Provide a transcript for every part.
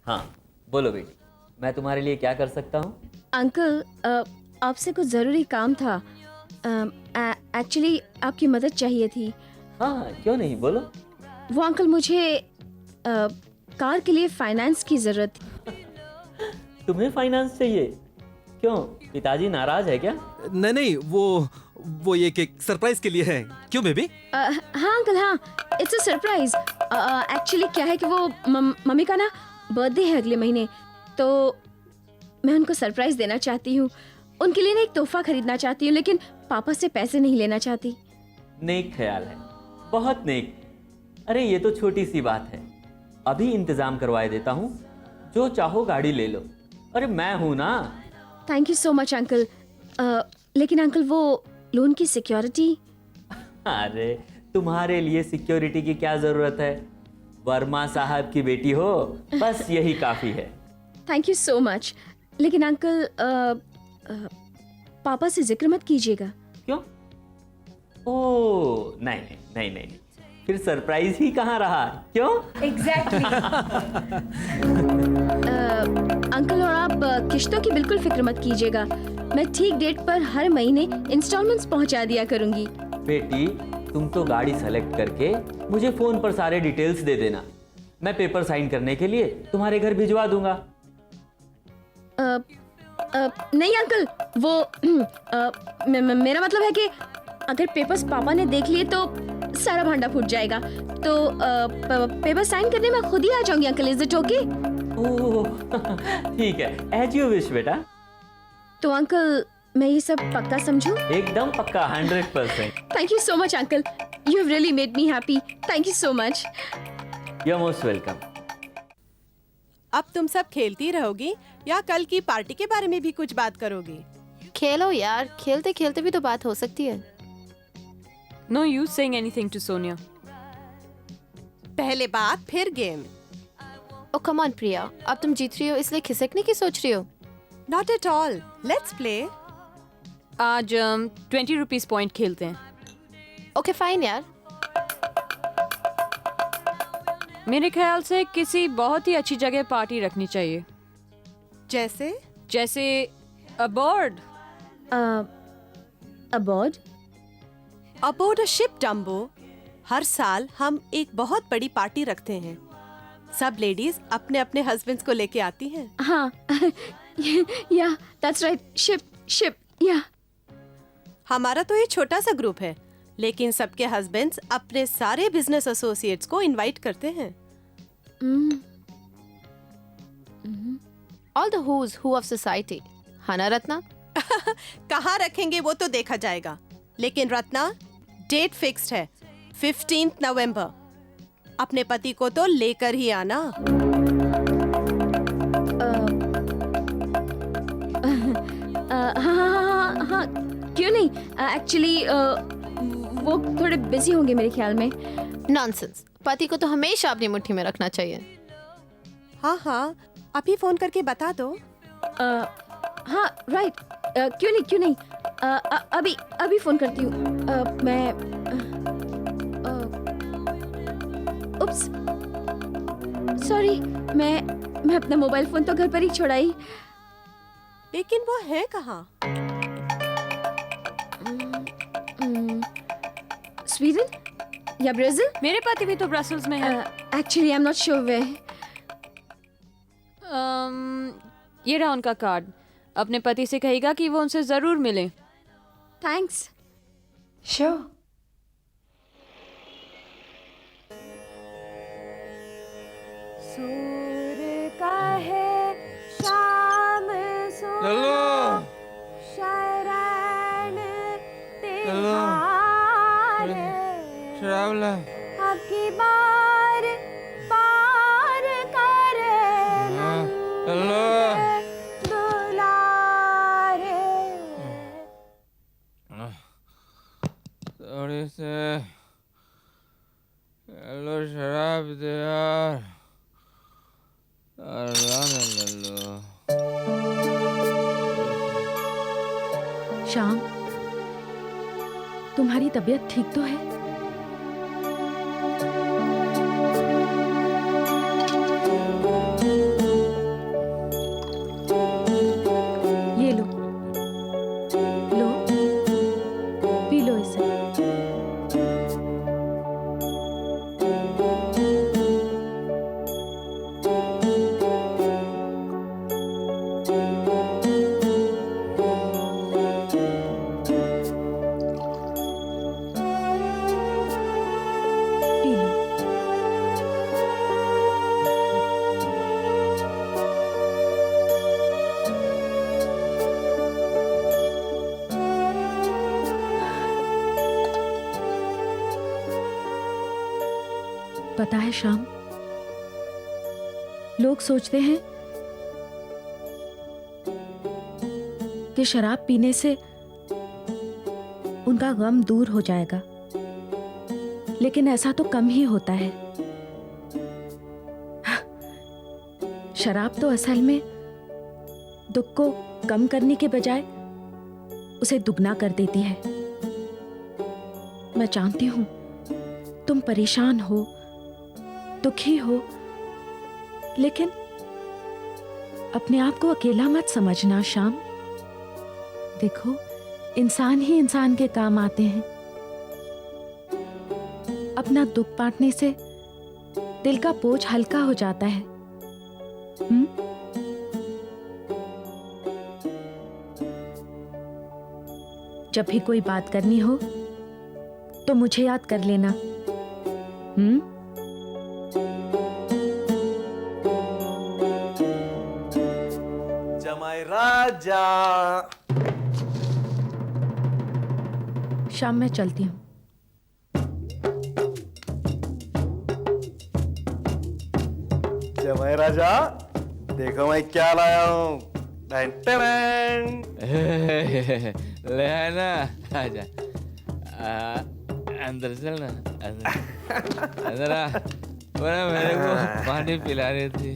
हाँ, बोलो बेटी, मैं तुम्हारे लिए क्या कर सकता हूँ? अंकल, आपसे कुछ ज़रूरी काम था। एक्चुअली आपकी मदद चाहिए थी। हाँ, क्यों नहीं, बोलो। वो अंकल, मुझे कार के लिए फाइनेंस की ज़रूरत थी। तुम्हें फाइनेंस चाहिए? क्यों, पिताजी नाराज है क्या? नहीं नहीं, वो ये केक सरप्राइज के लिए है। क्यों बेबी? हाँ अंकल, हाँ, इट्स अ सरप्राइज। एक्चुअली क्या है कि वो मम्मी का ना बर्थडे है अगले महीने, तो मैं उनको सरप्राइज देना चाहती हूँ। उनके लिए ना एक तोहफा खरीदना चाहती हूँ, लेकिन पापा से पैसे नहीं लेना चाहती। नेक ख्याल है, बहुत नेक। अरे ये तो छोटी सी बात है, अभी इंतजाम करवाए देता हूँ। जो चाहो गाड़ी ले लो, अरे मैं हूं ना। Thank you so much uncle. लेकिन अंकल, वो लोन की सिक्योरिटी। अरे तुम्हारे लिए सिक्योरिटी की क्या जरूरत है? वर्मा साहब की बेटी हो, बस यही काफी है। Thank you so much. लेकिन अंकल, पापा से जिक्र मत कीजिएगा। क्यों? ओ नहीं नहीं नहीं नहीं, फिर सरप्राइज ही कहाँ रहा? क्यों? एग्जैक्टली। अंकल, और आप किश्तों की बिल्कुल फिक्र मत कीजिएगा। मैं ठीक डेट पर हर महीने इंस्टॉलमेंट्स पहुंचा दिया करूंगी। बेटी, तुम तो गाड़ी सेलेक्ट करके मुझे फोन पर सारे डिटेल्स दे देना। मैं पेपर साइन करने के लिए तुम्हारे घर भिजवा दूंगा। नहीं अंकल, वो मेरा मतलब है कि अगर पेपर्स पापा ने देख लिए तो सारा भांडा फूट जाएगा। तो पेपर साइन करने में खुद ही आ जाऊंगी uncle. Is it okay? Oh ठीक है, एज यू विश बेटा। तो अंकल, मैं ये सब पक्का समझूं? एकदम पक्का, 100%। Thank you so much uncle, you have really made me happy. Thank you so much. You are most welcome. अब तुम सब खेलती रहोगी या कल की पार्टी के बारे में भी कुछ बात करोगी? खेलो यार, खेलते खेलते भी तो बात हो सकती है। No use saying anything to Sonia. पहले बात फिर गेम। ओ कम ऑन प्रिया, अब तुम जीत रही हो इसलिए खिसकने की सोच रही हो? Not at all, let's play. आज 20 रुपीज पॉइंट खेलते हैं। ओके फाइन यार। मेरे ख्याल से किसी बहुत ही अच्छी जगह पार्टी रखनी चाहिए, जैसे aboard. Aboard? Aboard a ship dumbo. हर साल हम एक बहुत बड़ी पार्टी रखते हैं। सब लेडीज अपने अपने हस्बैंड्स को लेके आती हैं। हाँ, या दैट्स राइट, शिप या। हमारा तो ये छोटा सा ग्रुप है, लेकिन सबके हस्बैंड्स अपने सारे बिजनेस एसोसिएट्स को इनवाइट करते हैं। All the who's who of society, है ना रत्ना? कहाँ रखेंगे वो तो देखा जाएगा, लेकिन रत्ना, डेट फिक्स्ड है 15 नवंबर। अपने पति को तो लेकर ही आना। हाँ, क्यों नहीं। एक्चुअली वो थोड़े बिजी होंगे मेरे ख्याल में। नॉनसेंस, पति को तो हमेशा अपनी मुट्ठी में रखना चाहिए। हाँ, अभी फोन करके बता दो। हाँ राइट, क्यों नहीं। अभी फोन करती हूँ। मैं उप्स, सॉरी, मैं अपना मोबाइल फोन तो घर पर ही छोड़ाई। लेकिन वो है कहाँ? स्वीडन या ब्राजील? मेरे पति भी तो ब्रसल्स में है। Actually I am not sure way. ये रहा उनका कार्ड। अपने पति से कहेगा कि वो उनसे जरूर मिले। थैंक्स। श्योर। सूर का है शाम लल्लो, शरण लल्लो, शराब ला। आपकी बार पार करे लल्लो, दुलारे। थोड़ी से लल्लो शराब दे यार। लल्लो। श्याम, तुम्हारी तबीयत ठीक तो है? पता है श्याम, लोग सोचते हैं कि शराब पीने से उनका गम दूर हो जाएगा, लेकिन ऐसा तो कम ही होता है। शराब तो असल में दुख को कम करने के बजाय उसे दुगना कर देती है। मैं जानती हूं तुम परेशान हो, दुखी हो, लेकिन अपने आप को अकेला मत समझना श्याम। देखो, इंसान ही इंसान के काम आते हैं। अपना दुख बांटने से दिल का बोझ हल्का हो जाता है। जब भी कोई बात करनी हो तो मुझे याद कर लेना। जमाई राजा। शाम में चलती हूँ। जमाई राजा, देखो मैं क्या लाया हूँ। ले ना, आजा। अंदर चल ना, अंदर आ। वरना मेरे को पानी पिला रही थी,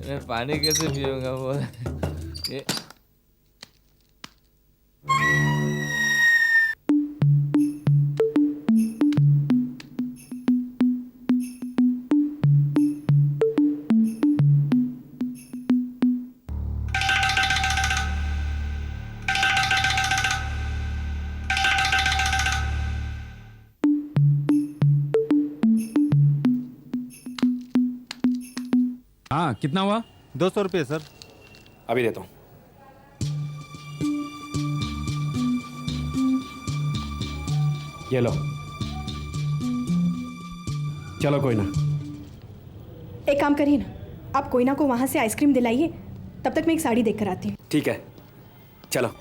मैं पानी कैसे पीऊंगा बोल। ये हाँ, कितना हुआ? 200 रुपये सर। अभी देता हूँ। ये लो। चलो कोई ना। एक काम करिए ना, आप कोयना को वहाँ से आइसक्रीम दिलाइए, तब तक मैं एक साड़ी देख कर आती हूँ। ठीक है, चलो।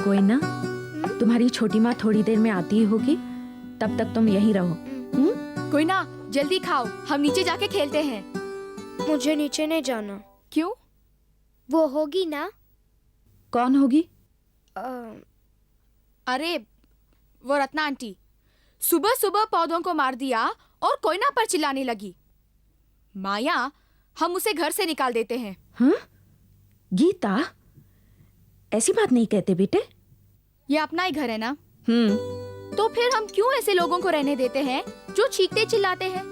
कोयना, तुम्हारी छोटी माँ थोड़ी देर में आती ही होगी, तब तक तुम यहीं रहो। कोई ना, जल्दी खाओ, हम नीचे जाके खेलते हैं। मुझे नीचे नहीं जाना। क्यों? वो होगी ना। कौन होगी? अरे वो रत्ना आंटी सुबह सुबह पौधों को मार दिया और कोयना पर चिल्लाने लगी। माया, हम उसे घर से निकाल देते हैं। हाँ? गीता, ऐसी बात नहीं कहते बेटे। ये अपना ही घर है ना। तो फिर हम क्यों ऐसे लोगों को रहने देते हैं जो चीखते चिल्लाते हैं?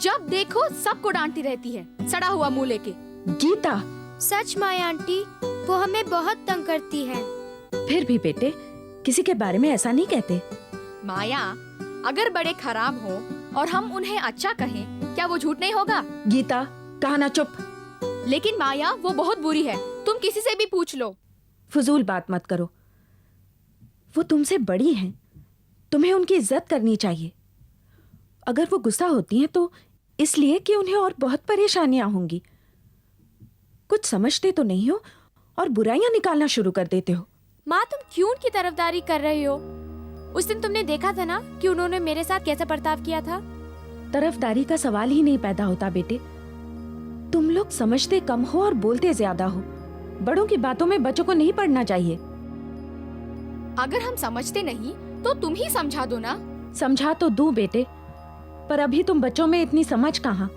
जब देखो सबको डांटती रहती है, सड़ा हुआ मुंह लेके। गीता, सच माया आंटी, वो हमें बहुत तंग करती है। फिर भी बेटे, किसी के बारे में ऐसा नहीं कहते। माया, अगर बड़े खराब हो और हम उन्हें अच्छा कहें, क्या वो झूठ नहीं होगा? गीता, कहा ना चुप। लेकिन माया, वो बहुत बुरी है, तुम किसी से भी पूछ लो। फजूल बात मत करो। वो तुमसे बड़ी हैं, तुम्हें उनकी इज्जत करनी चाहिए। अगर वो गुस्सा होती हैं तो इसलिए कि उन्हें और बहुत परेशानियां होंगी। कुछ समझते तो नहीं हो और बुराइयां निकालना शुरू कर देते हो। माँ, तुम क्यों उनकी तरफदारी कर रही हो? उस दिन तुमने देखा था ना कि उन्होंने मेरे साथ कैसा बर्ताव किया था। तरफदारी का सवाल ही नहीं पैदा होता बेटे। तुम लोग समझते कम हो और बोलते ज्यादा हो। बड़ों की बातों में बच्चों को नहीं पड़ना चाहिए। अगर हम समझते नहीं तो तुम ही समझा दो ना। समझा तो दूं बेटे, पर अभी तुम बच्चों में इतनी समझ कहाँ।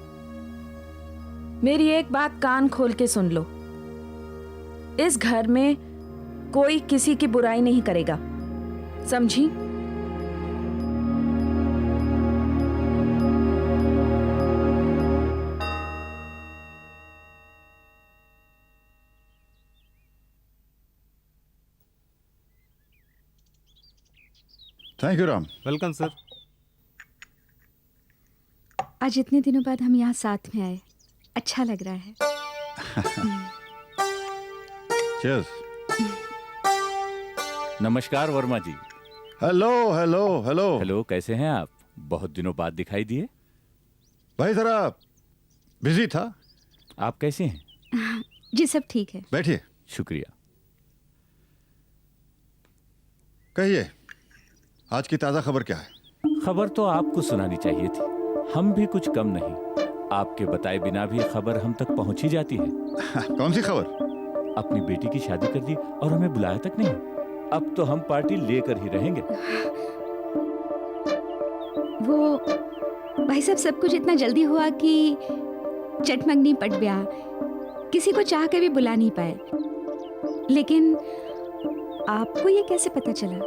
मेरी एक बात कान खोल के सुन लो। इस घर में कोई किसी की बुराई नहीं करेगा, समझी? Thank you Ram. Welcome sir. आज इतने दिनों बाद हम यहाँ साथ में आए, अच्छा लग रहा है। Cheers. नमस्कार वर्मा जी। हेलो हेलो हेलो हेलो, कैसे हैं आप? बहुत दिनों बाद दिखाई दिए। भाई जरा बिजी था। आप कैसे हैं? जी सब ठीक है। बैठिए। शुक्रिया। कहिए, आज की ताजा खबर क्या है? खबर तो आपको सुनानी चाहिए थी, हम भी कुछ कम नहीं। आपके बताए बिना भी खबर हम तक पहुंच ही जाती है। कौन सी खबर? अपनी बेटी की शादी कर दी और हमें बुलाया तक नहीं। अब तो हम पार्टी लेकर ही रहेंगे। वो भाई साहब, सब कुछ इतना जल्दी हुआ कि चटमंगनी पट ब्याह किसी को चाह के भी बुला नहीं पाए। लेकिन आपको ये कैसे पता चला?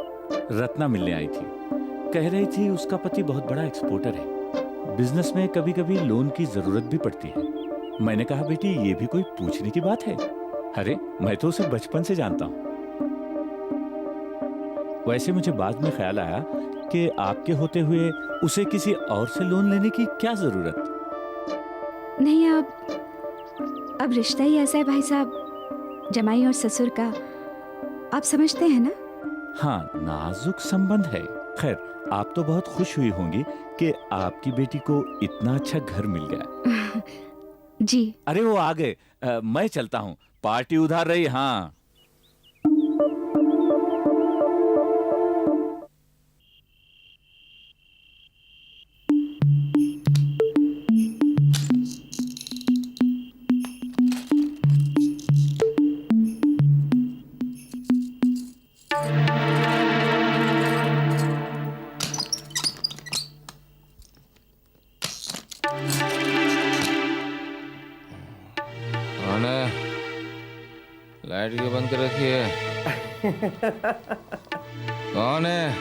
रत्ना मिलने आई थी, कह रही थी उसका पति बहुत बड़ा एक्सपोर्टर है, बिजनेस में कभी कभी लोन की जरूरत भी पड़ती है। मैंने कहा बेटी, ये भी कोई पूछने की बात है? अरे मैं तो उसे बचपन से जानता हूँ। वैसे मुझे बाद में ख्याल आया कि आपके होते हुए उसे किसी और से लोन लेने की क्या जरूरत? नहीं, अब रिश्ता ही ऐसा है भाई साहब, जमाई और ससुर का, आप समझते हैं ना? हाँ, नाजुक संबंध है। खैर, आप तो बहुत खुश हुई होंगी कि आपकी बेटी को इतना अच्छा घर मिल गया। जी। अरे वो आ गए, मैं चलता हूँ, पार्टी उधार रही। हाँ। लाइट क्यों बंद कर रखी है? कौन है?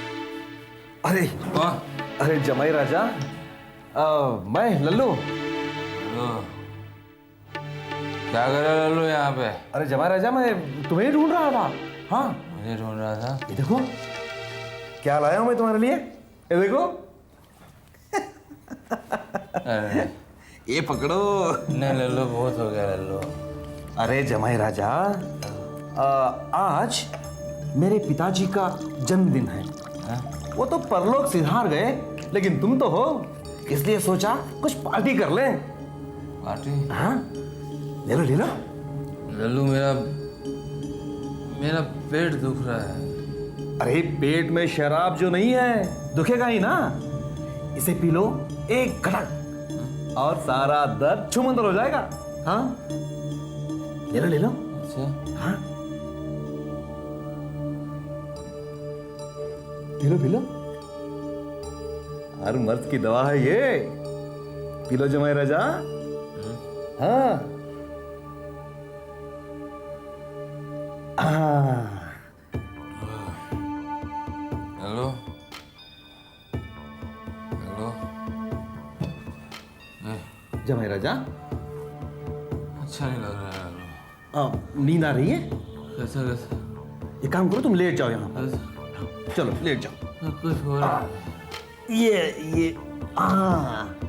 अरे अरे जमाई राजा, मैं लल्लू। क्या कर रहा है लल्लू यहाँ पे? अरे जमाई राजा, मैं तुम्हें ढूंढ रहा था। हाँ, मुझे ढूंढ रहा था। ये देखो क्या लाया हूं मैं तुम्हारे लिए। ये देखो। अरे ये पकड़ो। नहीं लल्लू, बहुत हो गया लल्लू। अरे जमाई राजा, आज मेरे पिताजी का जन्मदिन है। वो तो परलोक सिधार गए, लेकिन तुम तो हो, इसलिए सोचा कुछ पार्टी कर लें। पार्टी? हाँ, ले लो ले लो। लल्लू, मेरा पेट दुख रहा है। अरे पेट में शराब जो नहीं है, दुखेगा ही ना। इसे पी लो एक घटक और सारा दर्द छुमंतर हो जाएगा। हाँ, ले लो ले लो। अच्छा। हाँ, पी लो पी लो। हर मर्द की दवा है ये। पी लो जमाई राजा। हाँ हेलो हेलो। जमाई राजा, अच्छा नहीं लग रहा है लल्लू। नींद आ रही है? कैसा कैसा? एक काम करो, तुम लेट जाओ यहाँ पर। चलो लेट जाओ। कुछ हो रहा है। ये हाँ।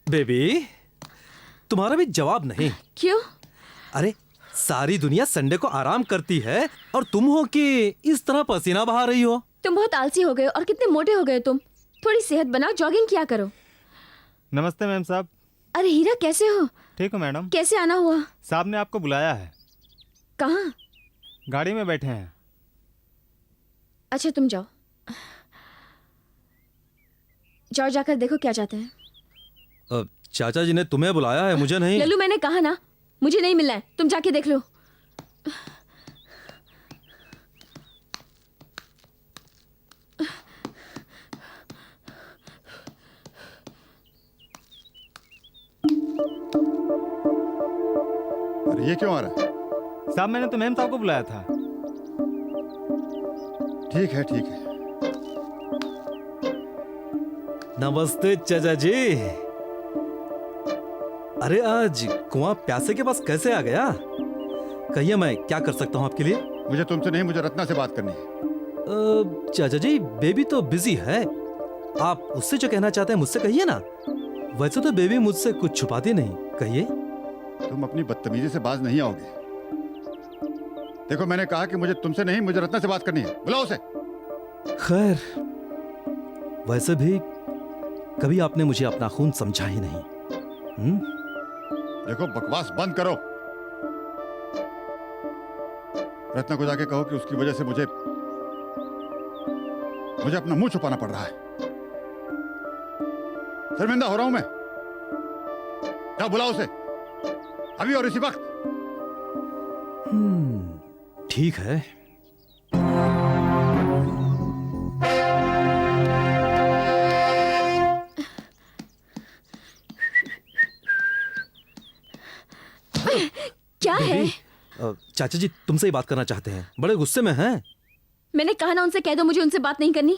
बेबी, तुम्हारा भी जवाब नहीं। क्यों? अरे सारी दुनिया संडे को आराम करती है और तुम हो कि इस तरह पसीना बहा रही हो। तुम बहुत आलसी हो गए और कितने मोटे हो गए तुम। थोड़ी सेहत बनाओ, जॉगिंग किया करो। नमस्ते मैम साहब। अरे हीरा, कैसे हो? ठीक हो मैडम। कैसे आना हुआ? साहब ने आपको बुलाया है। कहाँ? गाड़ी में बैठे हैं। अच्छा तुम जाओ जाओ, जाकर देखो क्या चाहते हैं। चाचा जी ने तुम्हें बुलाया है, मुझे नहीं। लल्लू, मैंने कहा ना, मुझे नहीं मिलना है, तुम जाके देख लो। अरे ये क्यों आ रहा है? साहब मैंने तो मैम साहब को बुलाया था। ठीक है ठीक है। नमस्ते चाचा जी। अरे आज कुआं प्यासे के पास कैसे आ गया? कहिए मैं क्या कर सकता हूँ आपके लिए? मुझे तुमसे नहीं, मुझे रत्ना से बात करनी है। चाचा जी बेबी तो बिजी है, आप उससे जो कहना चाहते हैं मुझसे कहिए ना। वैसे तो बेबी मुझसे कुछ छुपाती नहीं, कहिए। तुम अपनी बदतमीजी से बाज नहीं आओगे। देखो मैंने कहा कि मुझे तुमसे नहीं, मुझे रत्ना से बात करनी है। बुलाओ उसे। खैर वैसे भी कभी आपने मुझे अपना खून समझा ही नहीं। देखो बकवास बंद करो। रत्ना को जाके कहो कि उसकी वजह से मुझे अपना मुंह छुपाना पड़ रहा है। शर्मिंदा हो रहा हूं मैं। जाओ बुलाओ उसे अभी और इसी वक्त। ठीक है। क्या है? चाचा जी तुमसे ही बात करना चाहते हैं, बड़े गुस्से में हैं। मैंने कहा ना उनसे कह दो मुझे उनसे बात नहीं करनी।